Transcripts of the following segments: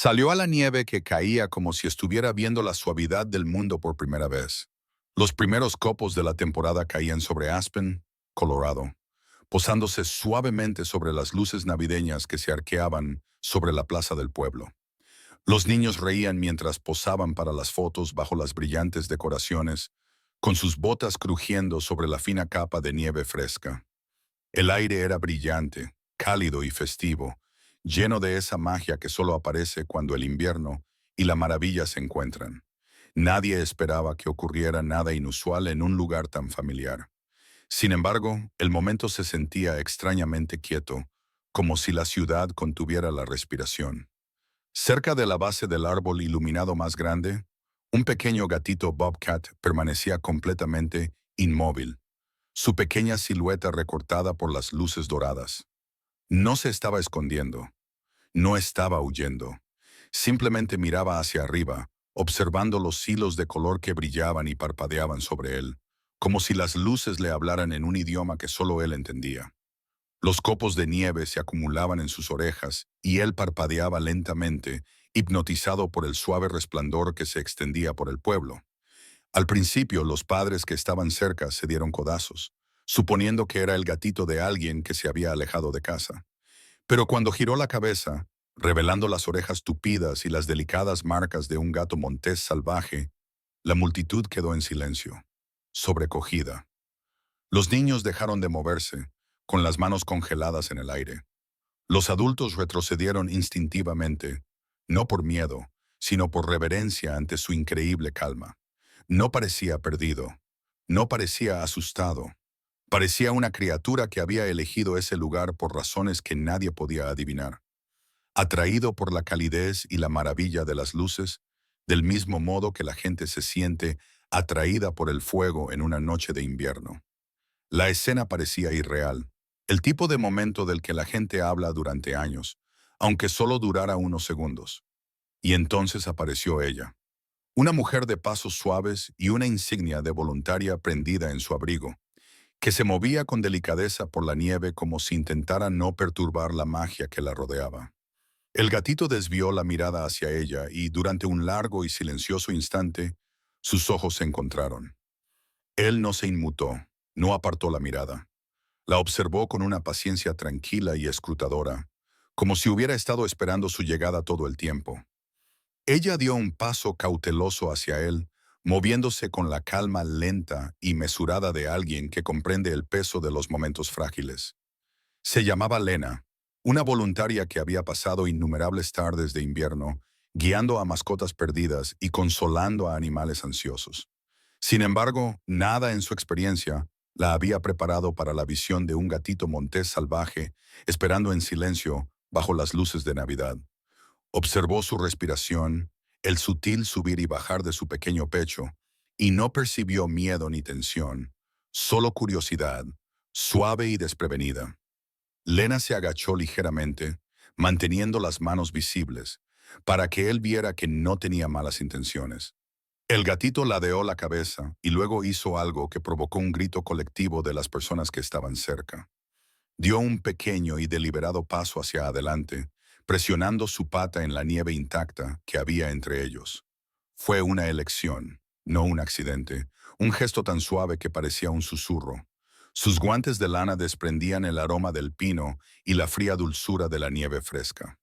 Salió a la nieve que caía como si estuviera viendo la suavidad del mundo por primera vez. Los primeros copos de la temporada caían sobre Aspen, Colorado, posándose suavemente sobre las luces navideñas que se arqueaban sobre la plaza del pueblo. Los niños reían mientras posaban para las fotos bajo las brillantes decoraciones, con sus botas crujiendo sobre la fina capa de nieve fresca. El aire era brillante, cálido y festivo, lleno de esa magia que solo aparece cuando el invierno y la maravilla se encuentran. Nadie esperaba que ocurriera nada inusual en un lugar tan familiar. Sin embargo, el momento se sentía extrañamente quieto, como si la ciudad contuviera la respiración. Cerca de la base del árbol iluminado más grande, un pequeño gatito Bobcat permanecía completamente inmóvil, su pequeña silueta recortada por las luces doradas. No se estaba escondiendo, no estaba huyendo. Simplemente miraba hacia arriba, observando los hilos de color que brillaban y parpadeaban sobre él, como si las luces le hablaran en un idioma que solo él entendía. Los copos de nieve se acumulaban en sus orejas y él parpadeaba lentamente, hipnotizado por el suave resplandor que se extendía por el pueblo. Al principio, los padres que estaban cerca se dieron codazos, suponiendo que era el gatito de alguien que se había alejado de casa. Pero cuando giró la cabeza, revelando las orejas tupidas y las delicadas marcas de un gato montés salvaje, la multitud quedó en silencio, sobrecogida. Los niños dejaron de moverse, con las manos congeladas en el aire. Los adultos retrocedieron instintivamente, no por miedo, sino por reverencia ante su increíble calma. No parecía perdido, no parecía asustado. Parecía una criatura que había elegido ese lugar por razones que nadie podía adivinar. Atraído por la calidez y la maravilla de las luces, del mismo modo que la gente se siente atraída por el fuego en una noche de invierno. La escena parecía irreal, el tipo de momento del que la gente habla durante años, aunque solo durara unos segundos. Y entonces apareció ella. Una mujer de pasos suaves y una insignia de voluntaria prendida en su abrigo, que se movía con delicadeza por la nieve como si intentara no perturbar la magia que la rodeaba. El gatito desvió la mirada hacia ella y durante un largo y silencioso instante, sus ojos se encontraron. Él no se inmutó, no apartó la mirada. La observó con una paciencia tranquila y escrutadora, como si hubiera estado esperando su llegada todo el tiempo. Ella dio un paso cauteloso hacia él, moviéndose con la calma lenta y mesurada de alguien que comprende el peso de los momentos frágiles. Se llamaba Lena, una voluntaria que había pasado innumerables tardes de invierno, guiando a mascotas perdidas y consolando a animales ansiosos. Sin embargo, nada en su experiencia la había preparado para la visión de un gatito montés salvaje, esperando en silencio bajo las luces de Navidad. Observó su respiración, el sutil subir y bajar de su pequeño pecho, y no percibió miedo ni tensión, solo curiosidad, suave y desprevenida. Lena se agachó ligeramente, manteniendo las manos visibles, para que él viera que no tenía malas intenciones. El gatito ladeó la cabeza y luego hizo algo que provocó un grito colectivo de las personas que estaban cerca. Dio un pequeño y deliberado paso hacia adelante, presionando su pata en la nieve intacta que había entre ellos. Fue una elección, no un accidente, un gesto tan suave que parecía un susurro. Sus guantes de lana desprendían el aroma del pino y la fría dulzura de la nieve fresca.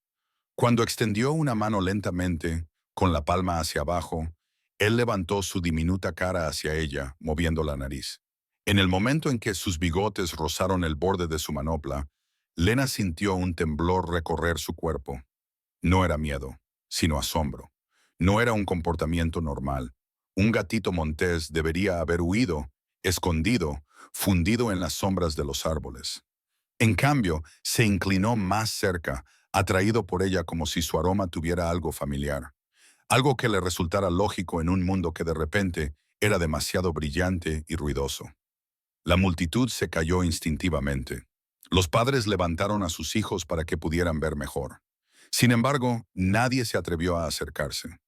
Cuando extendió una mano lentamente, con la palma hacia abajo, él levantó su diminuta cara hacia ella, moviendo la nariz. En el momento en que sus bigotes rozaron el borde de su manopla, Lena sintió un temblor recorrer su cuerpo. No era miedo, sino asombro. No era un comportamiento normal. Un gatito montés debería haber huido, escondido, fundido en las sombras de los árboles. En cambio, se inclinó más cerca, atraído por ella como si su aroma tuviera algo familiar, algo que le resultara lógico en un mundo que de repente era demasiado brillante y ruidoso. La multitud se cayó instintivamente. Los padres levantaron a sus hijos para que pudieran ver mejor. Sin embargo, nadie se atrevió a acercarse.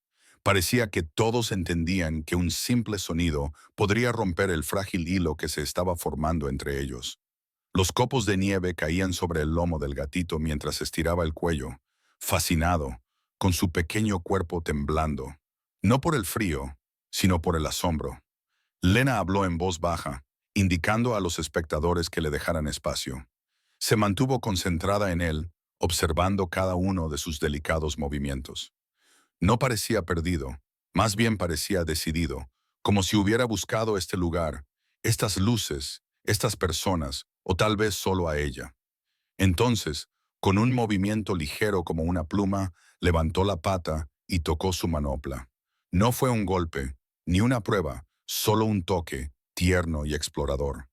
Parecía que todos entendían que un simple sonido podría romper el frágil hilo que se estaba formando entre ellos. Los copos de nieve caían sobre el lomo del gatito mientras estiraba el cuello, fascinado, con su pequeño cuerpo temblando, no por el frío, sino por el asombro. Lena habló en voz baja, indicando a los espectadores que le dejaran espacio. Se mantuvo concentrada en él, observando cada uno de sus delicados movimientos. No parecía perdido, más bien parecía decidido, como si hubiera buscado este lugar, estas luces, estas personas, o tal vez solo a ella. Entonces, con un movimiento ligero como una pluma, levantó la pata y tocó su manopla. No fue un golpe, ni una prueba, solo un toque, tierno y explorador.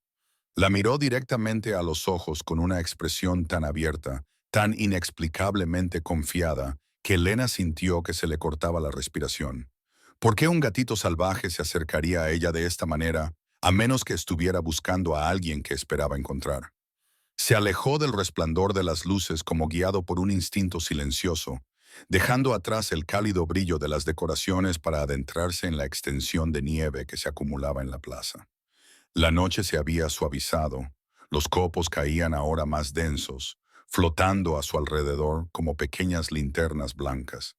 La miró directamente a los ojos con una expresión tan abierta, tan inexplicablemente confiada, que Elena sintió que se le cortaba la respiración. ¿Por qué un gatito salvaje se acercaría a ella de esta manera, a menos que estuviera buscando a alguien que esperaba encontrar? Se alejó del resplandor de las luces como guiado por un instinto silencioso, dejando atrás el cálido brillo de las decoraciones para adentrarse en la extensión de nieve que se acumulaba en la plaza. La noche se había suavizado, los copos caían ahora más densos, flotando a su alrededor como pequeñas linternas blancas.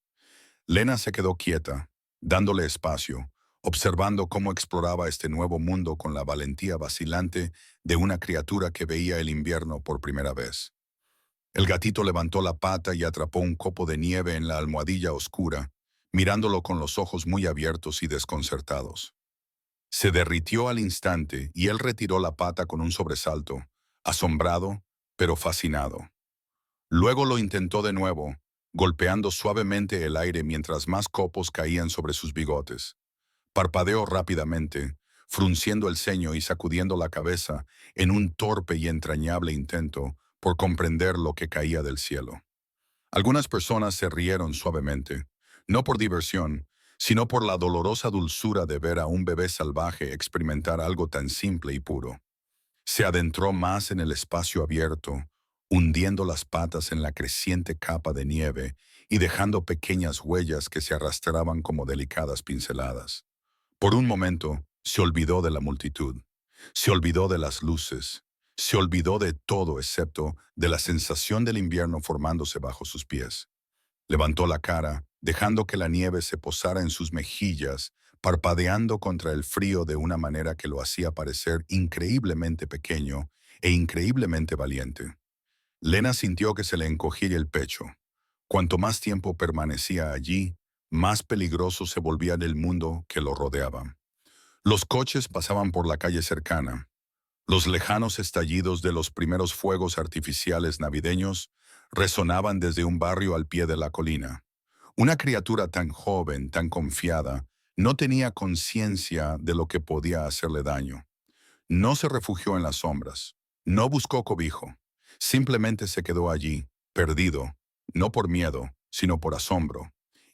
Lena se quedó quieta, dándole espacio, observando cómo exploraba este nuevo mundo con la valentía vacilante de una criatura que veía el invierno por primera vez. El gatito levantó la pata y atrapó un copo de nieve en la almohadilla oscura, mirándolo con los ojos muy abiertos y desconcertados. Se derritió al instante y él retiró la pata con un sobresalto, asombrado, pero fascinado. Luego lo intentó de nuevo, golpeando suavemente el aire mientras más copos caían sobre sus bigotes. Parpadeó rápidamente, frunciendo el ceño y sacudiendo la cabeza en un torpe y entrañable intento por comprender lo que caía del cielo. Algunas personas se rieron suavemente, no por diversión, sino por la dolorosa dulzura de ver a un bebé salvaje experimentar algo tan simple y puro. Se adentró más en el espacio abierto, hundiendo las patas en la creciente capa de nieve y dejando pequeñas huellas que se arrastraban como delicadas pinceladas. Por un momento, se olvidó de la multitud, se olvidó de las luces, se olvidó de todo excepto de la sensación del invierno formándose bajo sus pies. Levantó la cara, dejando que la nieve se posara en sus mejillas, parpadeando contra el frío de una manera que lo hacía parecer increíblemente pequeño e increíblemente valiente. Lena sintió que se le encogía el pecho. Cuanto más tiempo permanecía allí, más peligroso se volvía el mundo que lo rodeaba. Los coches pasaban por la calle cercana. Los lejanos estallidos de los primeros fuegos artificiales navideños resonaban desde un barrio al pie de la colina. Una criatura tan joven, tan confiada, no tenía conciencia de lo que podía hacerle daño. No se refugió en las sombras, no buscó cobijo, simplemente se quedó allí, perdido, no por miedo, sino por asombro.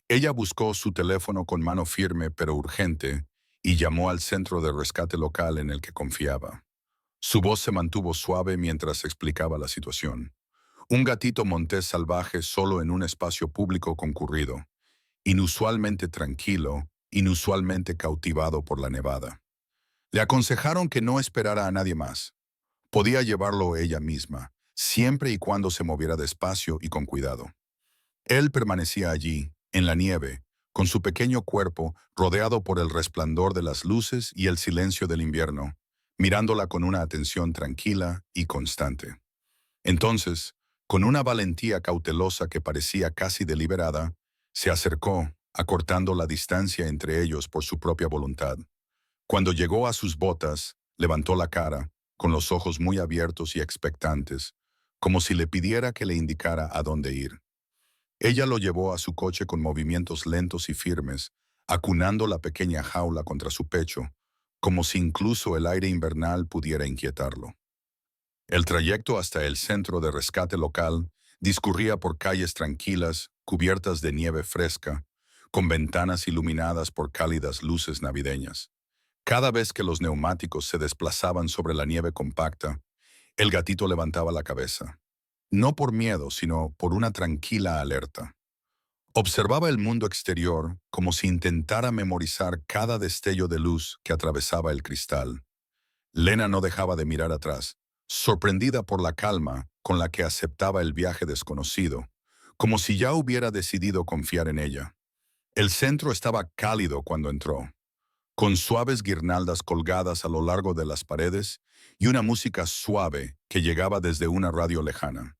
Ella buscó su teléfono con mano firme pero urgente y llamó al centro de rescate local en el que confiaba. Su voz se mantuvo suave mientras explicaba la situación. Un gatito montés salvaje solo en un espacio público concurrido, inusualmente tranquilo, inusualmente cautivado por la nevada. Le aconsejaron que no esperara a nadie más. Podía llevarlo ella misma, siempre y cuando se moviera despacio y con cuidado. Él permanecía allí, en la nieve, con su pequeño cuerpo rodeado por el resplandor de las luces y el silencio del invierno, mirándola con una atención tranquila y constante. Entonces, con una valentía cautelosa que parecía casi deliberada, se acercó, acortando la distancia entre ellos por su propia voluntad. Cuando llegó a sus botas, levantó la cara, con los ojos muy abiertos y expectantes, como si le pidiera que le indicara a dónde ir. Ella lo llevó a su coche con movimientos lentos y firmes, acunando la pequeña jaula contra su pecho, como si incluso el aire invernal pudiera inquietarlo. El trayecto hasta el centro de rescate local discurría por calles tranquilas, cubiertas de nieve fresca, con ventanas iluminadas por cálidas luces navideñas. Cada vez que los neumáticos se desplazaban sobre la nieve compacta, el gatito levantaba la cabeza. No por miedo, sino por una tranquila alerta. Observaba el mundo exterior como si intentara memorizar cada destello de luz que atravesaba el cristal. Lena no dejaba de mirar atrás, sorprendida por la calma con la que aceptaba el viaje desconocido, como si ya hubiera decidido confiar en ella. El centro estaba cálido cuando entró, con suaves guirnaldas colgadas a lo largo de las paredes y una música suave que llegaba desde una radio lejana.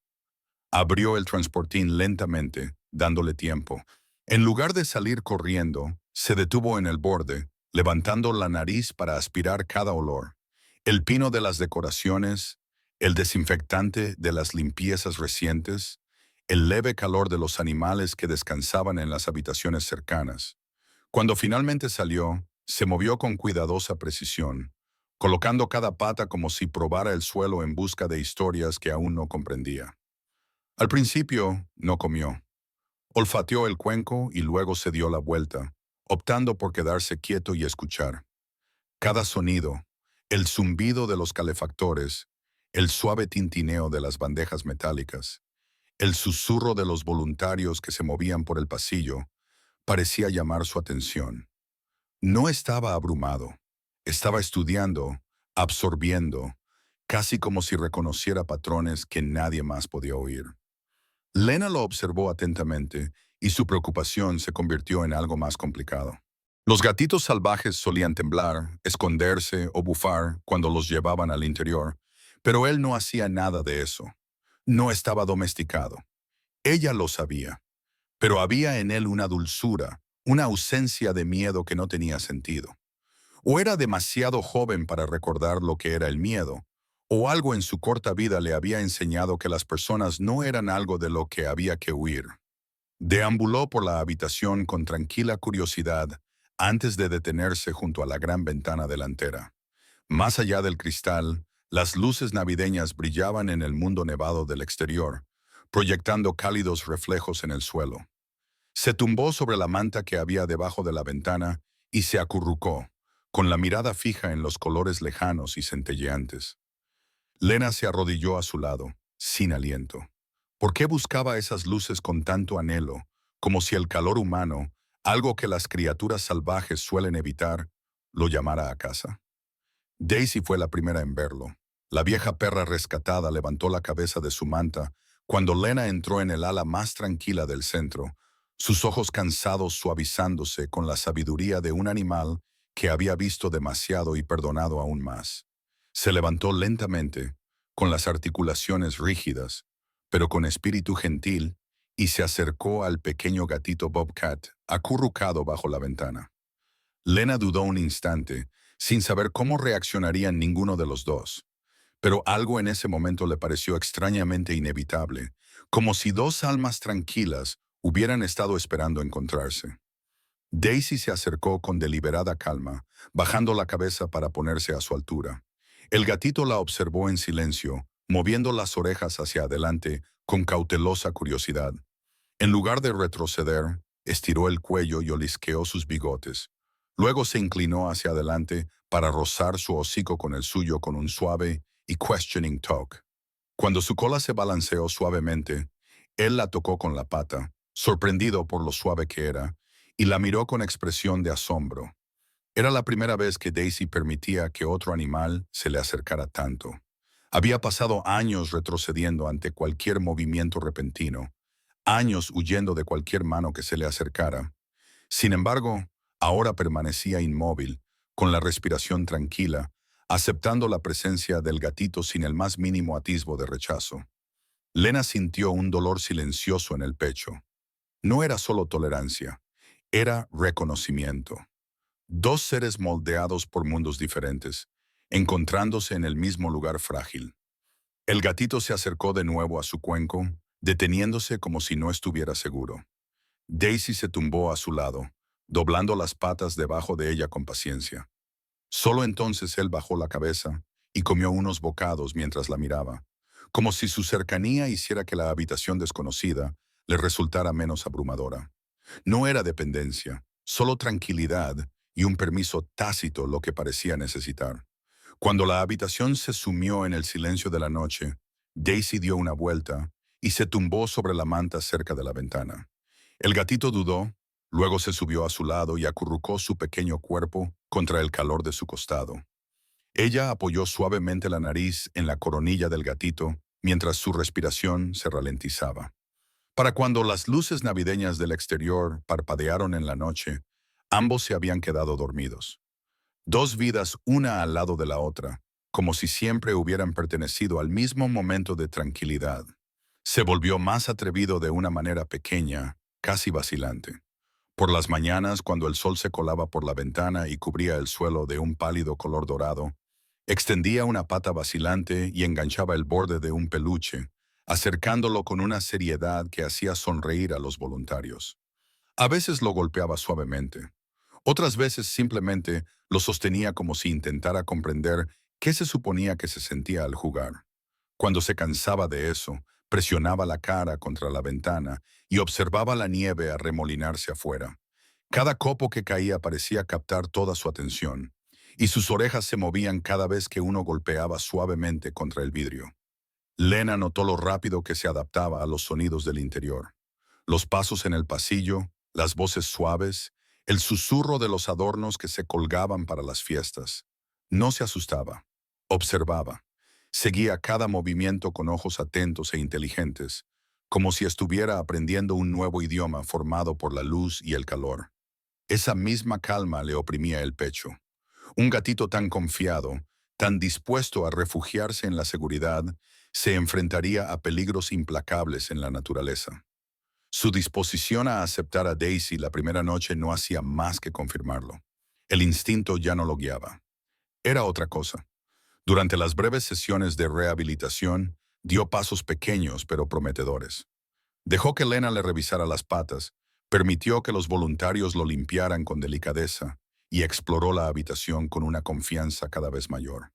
Abrió el transportín lentamente, dándole tiempo. En lugar de salir corriendo, se detuvo en el borde, levantando la nariz para aspirar cada olor. El pino de las decoraciones, el desinfectante de las limpiezas recientes, el leve calor de los animales que descansaban en las habitaciones cercanas. Cuando finalmente salió, se movió con cuidadosa precisión, colocando cada pata como si probara el suelo en busca de historias que aún no comprendía. Al principio, no comió. Olfateó el cuenco y luego se dio la vuelta, optando por quedarse quieto y escuchar. Cada sonido, el zumbido de los calefactores, el suave tintineo de las bandejas metálicas, el susurro de los voluntarios que se movían por el pasillo, parecía llamar su atención. No estaba abrumado. Estaba estudiando, absorbiendo, casi como si reconociera patrones que nadie más podía oír. Lena lo observó atentamente y su preocupación se convirtió en algo más complicado. Los gatitos salvajes solían temblar, esconderse o bufar cuando los llevaban al interior, pero él no hacía nada de eso. No estaba domesticado. Ella lo sabía, pero había en él una dulzura, una ausencia de miedo que no tenía sentido. O era demasiado joven para recordar lo que era el miedo, o algo en su corta vida le había enseñado que las personas no eran algo de lo que había que huir. Deambuló por la habitación con tranquila curiosidad antes de detenerse junto a la gran ventana delantera. Más allá del cristal, las luces navideñas brillaban en el mundo nevado del exterior, proyectando cálidos reflejos en el suelo. Se tumbó sobre la manta que había debajo de la ventana y se acurrucó, con la mirada fija en los colores lejanos y centelleantes. Lena se arrodilló a su lado, sin aliento. ¿Por qué buscaba esas luces con tanto anhelo, como si el calor humano, algo que las criaturas salvajes suelen evitar, lo llamara a casa? Daisy fue la primera en verlo. La vieja perra rescatada levantó la cabeza de su manta cuando Lena entró en el ala más tranquila del centro, sus ojos cansados suavizándose con la sabiduría de un animal que había visto demasiado y perdonado aún más. Se levantó lentamente, con las articulaciones rígidas, pero con espíritu gentil, y se acercó al pequeño gatito Bobcat, acurrucado bajo la ventana. Lena dudó un instante, sin saber cómo reaccionarían ninguno de los dos. Pero algo en ese momento le pareció extrañamente inevitable, como si dos almas tranquilas hubieran estado esperando encontrarse. Daisy se acercó con deliberada calma, bajando la cabeza para ponerse a su altura. El gatito la observó en silencio, moviendo las orejas hacia adelante con cautelosa curiosidad. En lugar de retroceder, estiró el cuello y olisqueó sus bigotes. Luego se inclinó hacia adelante para rozar su hocico con el suyo con un suave y questioning talk. Cuando su cola se balanceó suavemente, él la tocó con la pata, sorprendido por lo suave que era, y la miró con expresión de asombro. Era la primera vez que Daisy permitía que otro animal se le acercara tanto. Había pasado años retrocediendo ante cualquier movimiento repentino, años huyendo de cualquier mano que se le acercara. Sin embargo, ahora permanecía inmóvil, con la respiración tranquila, aceptando la presencia del gatito sin el más mínimo atisbo de rechazo. Lena sintió un dolor silencioso en el pecho. No era solo tolerancia, era reconocimiento. Dos seres moldeados por mundos diferentes, encontrándose en el mismo lugar frágil. El gatito se acercó de nuevo a su cuenco, deteniéndose como si no estuviera seguro. Daisy se tumbó a su lado, doblando las patas debajo de ella con paciencia. Solo entonces él bajó la cabeza y comió unos bocados mientras la miraba, como si su cercanía hiciera que la habitación desconocida le resultara menos abrumadora. No era dependencia, solo tranquilidad y un permiso tácito lo que parecía necesitar. Cuando la habitación se sumió en el silencio de la noche, Daisy dio una vuelta y se tumbó sobre la manta cerca de la ventana. El gatito dudó, luego se subió a su lado y acurrucó su pequeño cuerpo contra el calor de su costado. Ella apoyó suavemente la nariz en la coronilla del gatito mientras su respiración se ralentizaba. Para cuando las luces navideñas del exterior parpadearon en la noche, ambos se habían quedado dormidos. Dos vidas una al lado de la otra, como si siempre hubieran pertenecido al mismo momento de tranquilidad. Se volvió más atrevido de una manera pequeña, casi vacilante. Por las mañanas, cuando el sol se colaba por la ventana y cubría el suelo de un pálido color dorado, extendía una pata vacilante y enganchaba el borde de un peluche, acercándolo con una seriedad que hacía sonreír a los voluntarios. A veces lo golpeaba suavemente. Otras veces simplemente lo sostenía como si intentara comprender qué se suponía que se sentía al jugar. Cuando se cansaba de eso, presionaba la cara contra la ventana y observaba la nieve arremolinarse afuera. Cada copo que caía parecía captar toda su atención, y sus orejas se movían cada vez que uno golpeaba suavemente contra el vidrio. Lena notó lo rápido que se adaptaba a los sonidos del interior. Los pasos en el pasillo, las voces suaves, el susurro de los adornos que se colgaban para las fiestas. No se asustaba, observaba. Seguía cada movimiento con ojos atentos e inteligentes, como si estuviera aprendiendo un nuevo idioma formado por la luz y el calor. Esa misma calma le oprimía el pecho. Un gatito tan confiado, tan dispuesto a refugiarse en la seguridad, se enfrentaría a peligros implacables en la naturaleza. Su disposición a aceptar a Daisy la primera noche no hacía más que confirmarlo. El instinto ya no lo guiaba. Era otra cosa. Durante las breves sesiones de rehabilitación, dio pasos pequeños pero prometedores. Dejó que Lena le revisara las patas, permitió que los voluntarios lo limpiaran con delicadeza y exploró la habitación con una confianza cada vez mayor.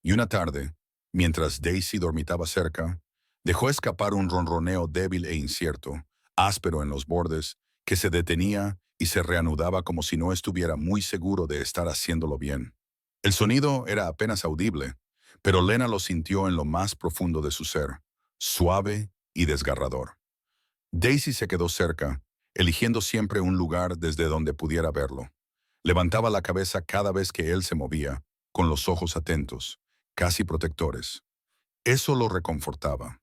Y una tarde, mientras Daisy dormitaba cerca, dejó escapar un ronroneo débil e incierto, áspero en los bordes, que se detenía y se reanudaba como si no estuviera muy seguro de estar haciéndolo bien. El sonido era apenas audible, pero Lena lo sintió en lo más profundo de su ser, suave y desgarrador. Daisy se quedó cerca, eligiendo siempre un lugar desde donde pudiera verlo. Levantaba la cabeza cada vez que él se movía, con los ojos atentos, casi protectores. Eso lo reconfortaba.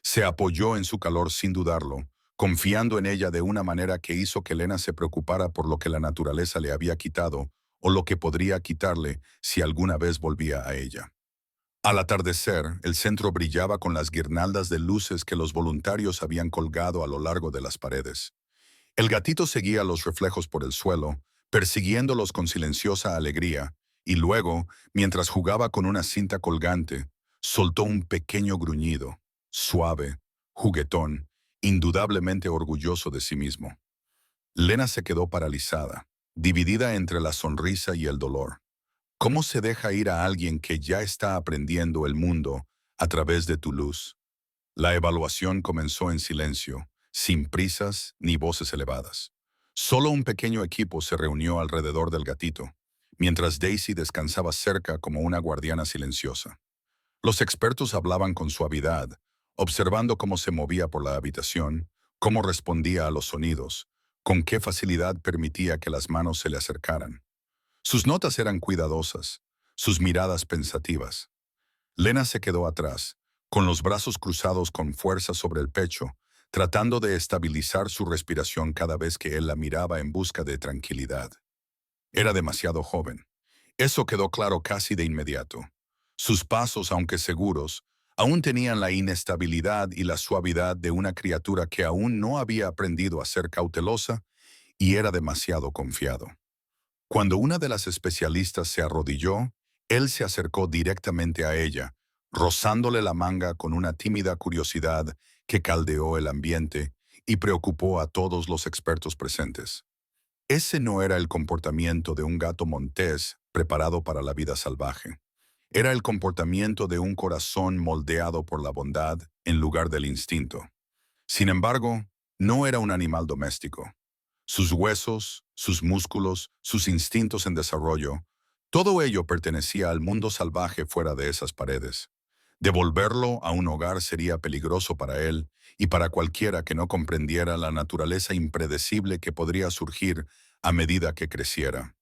Se apoyó en su calor sin dudarlo, confiando en ella de una manera que hizo que Lena se preocupara por lo que la naturaleza le había quitado o lo que podría quitarle si alguna vez volvía a ella. Al atardecer, el centro brillaba con las guirnaldas de luces que los voluntarios habían colgado a lo largo de las paredes. El gatito seguía los reflejos por el suelo, persiguiéndolos con silenciosa alegría, y luego, mientras jugaba con una cinta colgante, soltó un pequeño gruñido, suave, juguetón, indudablemente orgulloso de sí mismo. Lena se quedó paralizada, dividida entre la sonrisa y el dolor. ¿Cómo se deja ir a alguien que ya está aprendiendo el mundo a través de tu luz? La evaluación comenzó en silencio, sin prisas ni voces elevadas. Solo un pequeño equipo se reunió alrededor del gatito, mientras Daisy descansaba cerca como una guardiana silenciosa. Los expertos hablaban con suavidad, observando cómo se movía por la habitación, cómo respondía a los sonidos, con qué facilidad permitía que las manos se le acercaran. Sus notas eran cuidadosas, sus miradas pensativas. Lena se quedó atrás, con los brazos cruzados con fuerza sobre el pecho, tratando de estabilizar su respiración cada vez que él la miraba en busca de tranquilidad. Era demasiado joven. Eso quedó claro casi de inmediato. Sus pasos, aunque seguros, aún tenían la inestabilidad y la suavidad de una criatura que aún no había aprendido a ser cautelosa y era demasiado confiado. Cuando una de las especialistas se arrodilló, él se acercó directamente a ella, rozándole la manga con una tímida curiosidad que caldeó el ambiente y preocupó a todos los expertos presentes. Ese no era el comportamiento de un gato montés preparado para la vida salvaje. Era el comportamiento de un corazón moldeado por la bondad en lugar del instinto. Sin embargo, no era un animal doméstico. Sus huesos, sus músculos, sus instintos en desarrollo, todo ello pertenecía al mundo salvaje fuera de esas paredes. Devolverlo a un hogar sería peligroso para él y para cualquiera que no comprendiera la naturaleza impredecible que podría surgir a medida que creciera.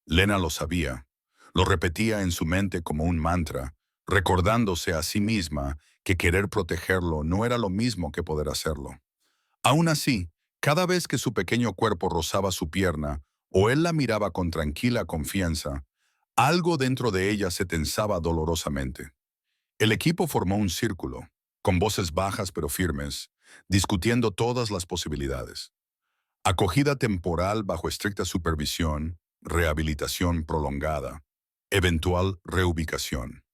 Lena lo sabía. Lo repetía en su mente como un mantra, recordándose a sí misma que querer protegerlo no era lo mismo que poder hacerlo. Aún así, cada vez que su pequeño cuerpo rozaba su pierna o él la miraba con tranquila confianza, algo dentro de ella se tensaba dolorosamente. El equipo formó un círculo, con voces bajas pero firmes, discutiendo todas las posibilidades. Acogida temporal bajo estricta supervisión, rehabilitación prolongada, eventual reubicación.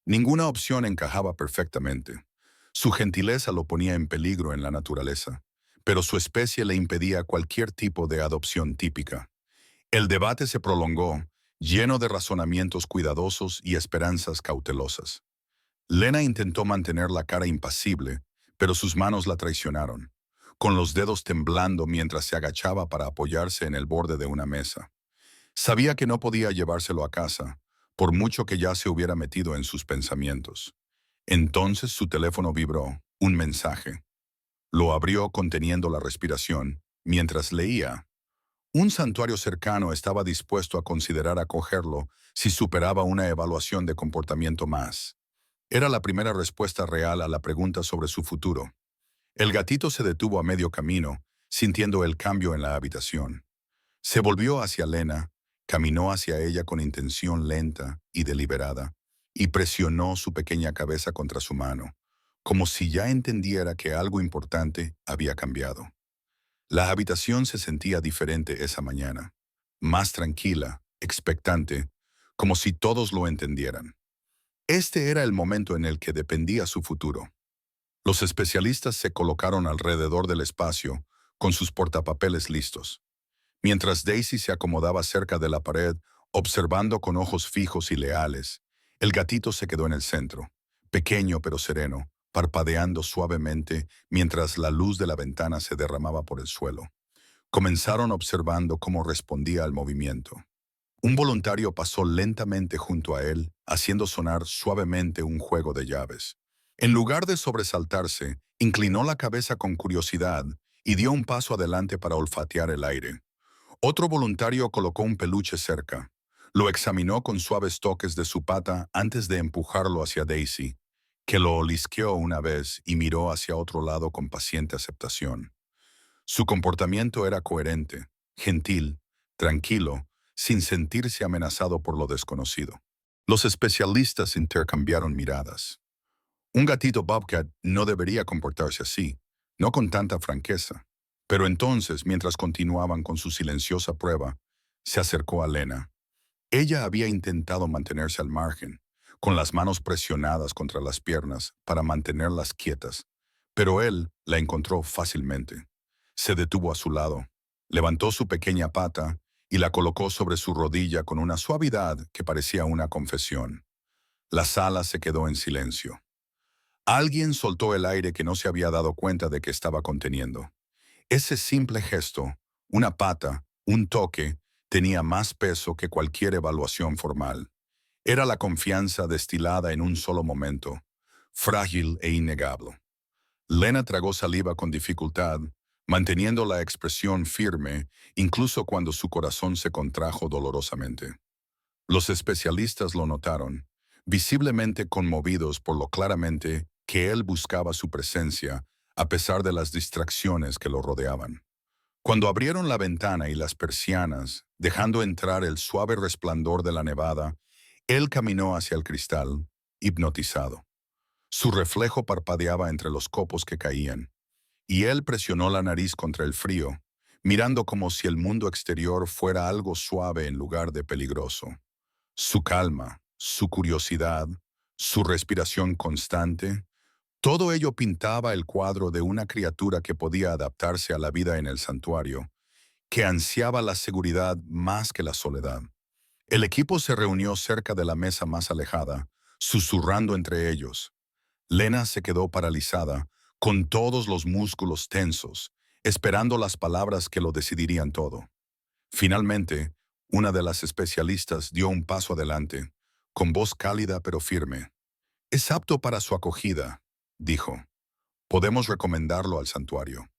Ninguna opción encajaba perfectamente. Su gentileza lo ponía en peligro en la naturaleza, pero su especie le impedía cualquier tipo de adopción típica. El debate se prolongó, lleno de razonamientos cuidadosos y esperanzas cautelosas. Lena intentó mantener la cara impasible, pero sus manos la traicionaron, con los dedos temblando mientras se agachaba para apoyarse en el borde de una mesa. Sabía que no podía llevárselo a casa, por mucho que ya se hubiera metido en sus pensamientos. Entonces su teléfono vibró, un mensaje. Lo abrió conteniendo la respiración, mientras leía. Un santuario cercano estaba dispuesto a considerar acogerlo si superaba una evaluación de comportamiento más. Era la primera respuesta real a la pregunta sobre su futuro. El gatito se detuvo a medio camino, sintiendo el cambio en la habitación. Se volvió hacia Lena, caminó hacia ella con intención lenta y deliberada, y presionó su pequeña cabeza contra su mano, como si ya entendiera que algo importante había cambiado. La habitación se sentía diferente esa mañana, más tranquila, expectante, como si todos lo entendieran. Este era el momento en el que dependía su futuro. Los especialistas se colocaron alrededor del espacio, con sus portapapeles listos. Mientras Daisy se acomodaba cerca de la pared, observando con ojos fijos y leales, el gatito se quedó en el centro, pequeño pero sereno, parpadeando suavemente mientras la luz de la ventana se derramaba por el suelo. Comenzaron observando cómo respondía al movimiento. Un voluntario pasó lentamente junto a él, haciendo sonar suavemente un juego de llaves. En lugar de sobresaltarse, inclinó la cabeza con curiosidad y dio un paso adelante para olfatear el aire. Otro voluntario colocó un peluche cerca. Lo examinó con suaves toques de su pata antes de empujarlo hacia Daisy, que lo olisqueó una vez y miró hacia otro lado con paciente aceptación. Su comportamiento era coherente, gentil, tranquilo, sin sentirse amenazado por lo desconocido. Los especialistas intercambiaron miradas. Un gatito Bobcat no debería comportarse así, no con tanta franqueza. Pero entonces, mientras continuaban con su silenciosa prueba, se acercó a Lena. Ella había intentado mantenerse al margen, con las manos presionadas contra las piernas para mantenerlas quietas, pero él la encontró fácilmente. Se detuvo a su lado, levantó su pequeña pata y la colocó sobre su rodilla con una suavidad que parecía una confesión. La sala se quedó en silencio. Alguien soltó el aire que no se había dado cuenta de que estaba conteniendo. Ese simple gesto, una pata, un toque, tenía más peso que cualquier evaluación formal. Era la confianza destilada en un solo momento, frágil e innegable. Lena tragó saliva con dificultad, manteniendo la expresión firme, incluso cuando su corazón se contrajo dolorosamente. Los especialistas lo notaron, visiblemente conmovidos por lo claramente que él buscaba su presencia, a pesar de las distracciones que lo rodeaban. Cuando abrieron la ventana y las persianas, dejando entrar el suave resplandor de la nevada, él caminó hacia el cristal, hipnotizado. Su reflejo parpadeaba entre los copos que caían, y él presionó la nariz contra el frío, mirando como si el mundo exterior fuera algo suave en lugar de peligroso. Su calma, su curiosidad, su respiración constante, todo ello pintaba el cuadro de una criatura que podía adaptarse a la vida en el santuario, que ansiaba la seguridad más que la soledad. El equipo se reunió cerca de la mesa más alejada, susurrando entre ellos. Lena se quedó paralizada, con todos los músculos tensos, esperando las palabras que lo decidirían todo. Finalmente, una de las especialistas dio un paso adelante, con voz cálida pero firme. «Es apto para su acogida», dijo. «Podemos recomendarlo al santuario».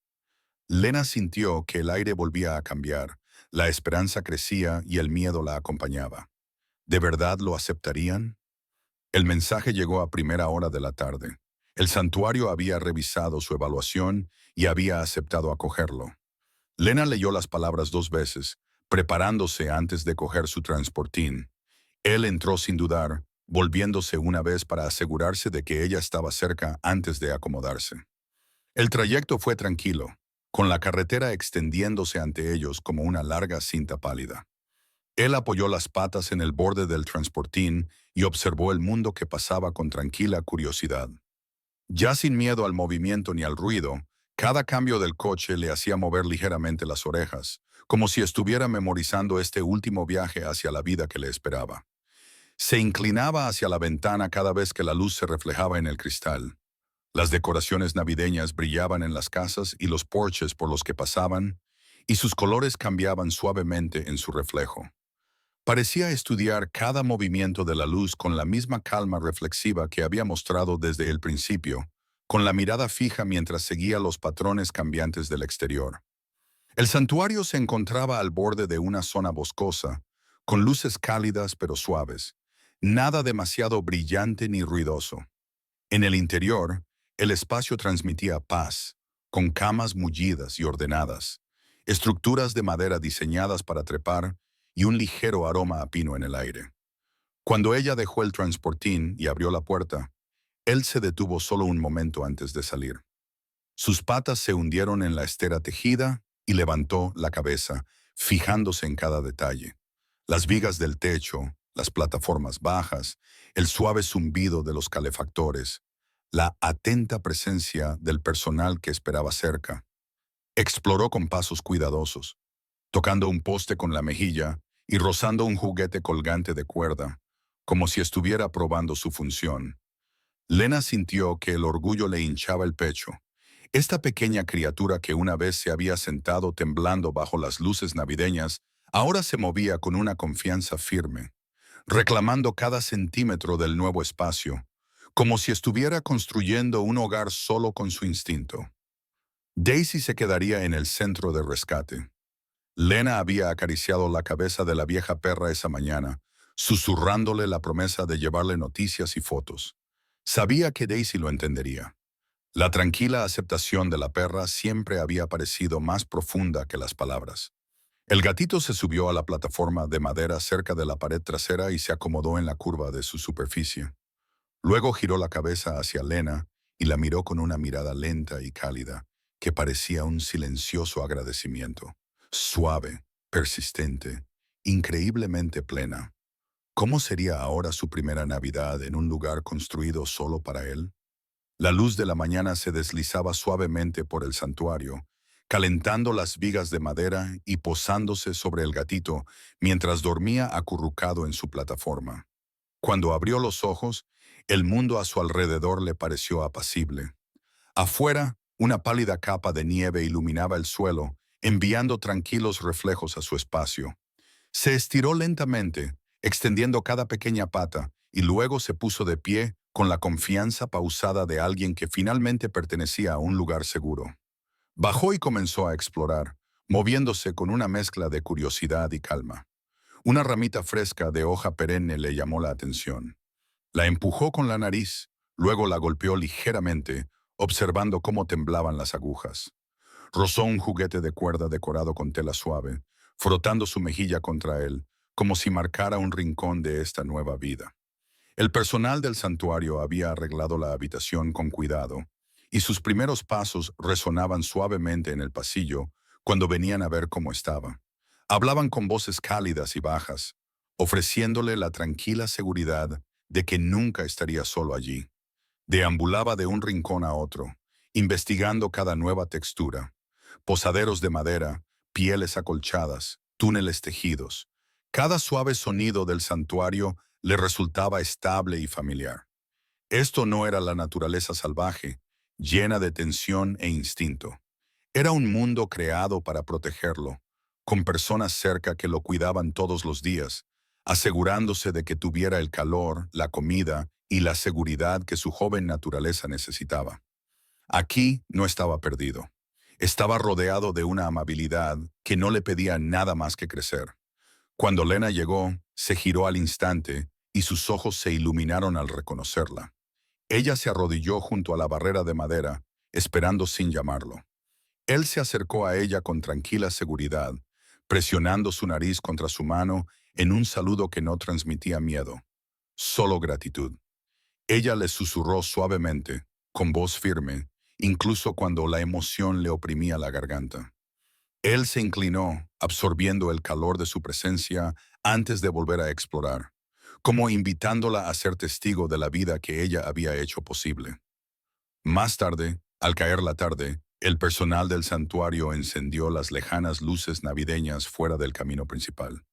Lena sintió que el aire volvía a cambiar, la esperanza crecía y el miedo la acompañaba. ¿De verdad lo aceptarían? El mensaje llegó a primera hora de la tarde. El santuario había revisado su evaluación y había aceptado acogerlo. Lena leyó las palabras 2 veces, preparándose antes de coger su transportín. Él entró sin dudar, volviéndose una vez para asegurarse de que ella estaba cerca antes de acomodarse. El trayecto fue tranquilo, con la carretera extendiéndose ante ellos como una larga cinta pálida. Él apoyó las patas en el borde del transportín y observó el mundo que pasaba con tranquila curiosidad. Ya sin miedo al movimiento ni al ruido, cada cambio del coche le hacía mover ligeramente las orejas, como si estuviera memorizando este último viaje hacia la vida que le esperaba. Se inclinaba hacia la ventana cada vez que la luz se reflejaba en el cristal. Las decoraciones navideñas brillaban en las casas y los porches por los que pasaban, y sus colores cambiaban suavemente en su reflejo. Parecía estudiar cada movimiento de la luz con la misma calma reflexiva que había mostrado desde el principio, con la mirada fija mientras seguía los patrones cambiantes del exterior. El santuario se encontraba al borde de una zona boscosa, con luces cálidas pero suaves, nada demasiado brillante ni ruidoso. En el interior, el espacio transmitía paz, con camas mullidas y ordenadas, estructuras de madera diseñadas para trepar y un ligero aroma a pino en el aire. Cuando ella dejó el transportín y abrió la puerta, él se detuvo solo un momento antes de salir. Sus patas se hundieron en la estera tejida y levantó la cabeza, fijándose en cada detalle. Las vigas del techo, las plataformas bajas, el suave zumbido de los calefactores, la atenta presencia del personal que esperaba cerca. Exploró con pasos cuidadosos, tocando un poste con la mejilla y rozando un juguete colgante de cuerda, como si estuviera probando su función. Lena sintió que el orgullo le hinchaba el pecho. Esta pequeña criatura que una vez se había sentado temblando bajo las luces navideñas, ahora se movía con una confianza firme, reclamando cada centímetro del nuevo espacio, como si estuviera construyendo un hogar solo con su instinto. Daisy se quedaría en el centro de rescate. Lena había acariciado la cabeza de la vieja perra esa mañana, susurrándole la promesa de llevarle noticias y fotos. Sabía que Daisy lo entendería. La tranquila aceptación de la perra siempre había parecido más profunda que las palabras. El gatito se subió a la plataforma de madera cerca de la pared trasera y se acomodó en la curva de su superficie. Luego giró la cabeza hacia Lena y la miró con una mirada lenta y cálida, que parecía un silencioso agradecimiento. Suave, persistente, increíblemente plena. ¿Cómo sería ahora su primera Navidad en un lugar construido solo para él? La luz de la mañana se deslizaba suavemente por el santuario, calentando las vigas de madera y posándose sobre el gatito mientras dormía acurrucado en su plataforma. Cuando abrió los ojos, el mundo a su alrededor le pareció apacible. Afuera, una pálida capa de nieve iluminaba el suelo, enviando tranquilos reflejos a su espacio. Se estiró lentamente, extendiendo cada pequeña pata, y luego se puso de pie con la confianza pausada de alguien que finalmente pertenecía a un lugar seguro. Bajó y comenzó a explorar, moviéndose con una mezcla de curiosidad y calma. Una ramita fresca de hoja perenne le llamó la atención. La empujó con la nariz, luego la golpeó ligeramente, observando cómo temblaban las agujas. Rozó un juguete de cuerda decorado con tela suave, frotando su mejilla contra él, como si marcara un rincón de esta nueva vida. El personal del santuario había arreglado la habitación con cuidado, y sus primeros pasos resonaban suavemente en el pasillo cuando venían a ver cómo estaba. Hablaban con voces cálidas y bajas, ofreciéndole la tranquila seguridad de que nunca estaría solo allí. Deambulaba de un rincón a otro, investigando cada nueva textura. Posaderos de madera, pieles acolchadas, túneles tejidos. Cada suave sonido del santuario le resultaba estable y familiar. Esto no era la naturaleza salvaje, llena de tensión e instinto. Era un mundo creado para protegerlo, con personas cerca que lo cuidaban todos los días, asegurándose de que tuviera el calor, la comida y la seguridad que su joven naturaleza necesitaba. Aquí no estaba perdido. Estaba rodeado de una amabilidad que no le pedía nada más que crecer. Cuando Lena llegó, se giró al instante y sus ojos se iluminaron al reconocerla. Ella se arrodilló junto a la barrera de madera, esperando sin llamarlo. Él se acercó a ella con tranquila seguridad, presionando su nariz contra su mano en un saludo que no transmitía miedo, solo gratitud. Ella le susurró suavemente, con voz firme, incluso cuando la emoción le oprimía la garganta. Él se inclinó, absorbiendo el calor de su presencia antes de volver a explorar, como invitándola a ser testigo de la vida que ella había hecho posible. Más tarde, al caer la tarde, el personal del santuario encendió las lejanas luces navideñas fuera del camino principal.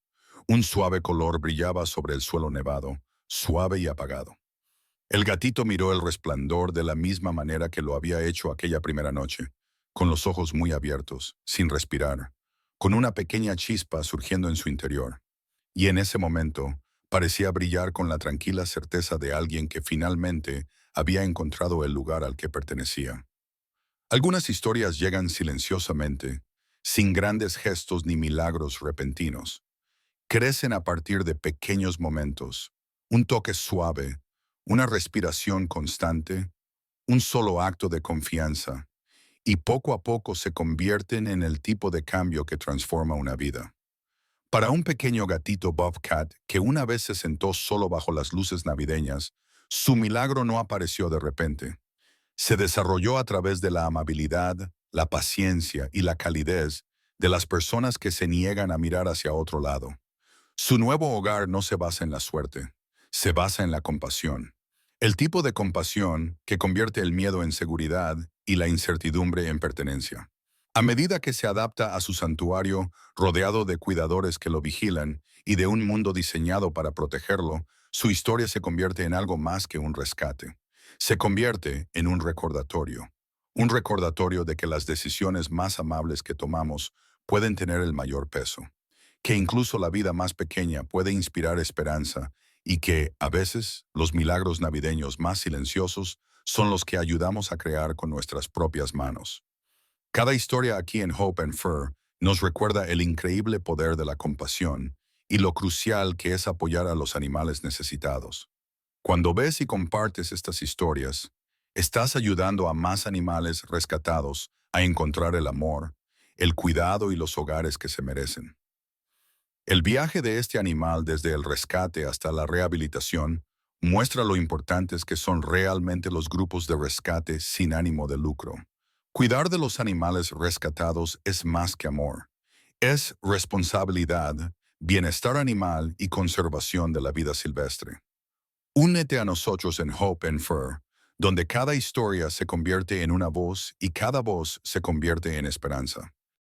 Un suave color brillaba sobre el suelo nevado, suave y apagado. El gatito miró el resplandor de la misma manera que lo había hecho aquella primera noche, con los ojos muy abiertos, sin respirar, con una pequeña chispa surgiendo en su interior. Y en ese momento, parecía brillar con la tranquila certeza de alguien que finalmente había encontrado el lugar al que pertenecía. Algunas historias llegan silenciosamente, sin grandes gestos ni milagros repentinos. Crecen a partir de pequeños momentos, un toque suave, una respiración constante, un solo acto de confianza, y poco a poco se convierten en el tipo de cambio que transforma una vida. Para un pequeño gatito Bobcat que una vez se sentó solo bajo las luces navideñas, su milagro no apareció de repente. Se desarrolló a través de la amabilidad, la paciencia y la calidez de las personas que se niegan a mirar hacia otro lado. Su nuevo hogar no se basa en la suerte, se basa en la compasión. El tipo de compasión que convierte el miedo en seguridad y la incertidumbre en pertenencia. A medida que se adapta a su santuario, rodeado de cuidadores que lo vigilan y de un mundo diseñado para protegerlo, su historia se convierte en algo más que un rescate. Se convierte en un recordatorio de que las decisiones más amables que tomamos pueden tener el mayor peso, que incluso la vida más pequeña puede inspirar esperanza y que, a veces, los milagros navideños más silenciosos son los que ayudamos a crear con nuestras propias manos. Cada historia aquí en Hope and Fur nos recuerda el increíble poder de la compasión y lo crucial que es apoyar a los animales necesitados. Cuando ves y compartes estas historias, estás ayudando a más animales rescatados a encontrar el amor, el cuidado y los hogares que se merecen. El viaje de este animal desde el rescate hasta la rehabilitación muestra lo importantes que son realmente los grupos de rescate sin ánimo de lucro. Cuidar de los animales rescatados es más que amor. Es responsabilidad, bienestar animal y conservación de la vida silvestre. Únete a nosotros en Hope and Fur, donde cada historia se convierte en una voz y cada voz se convierte en esperanza.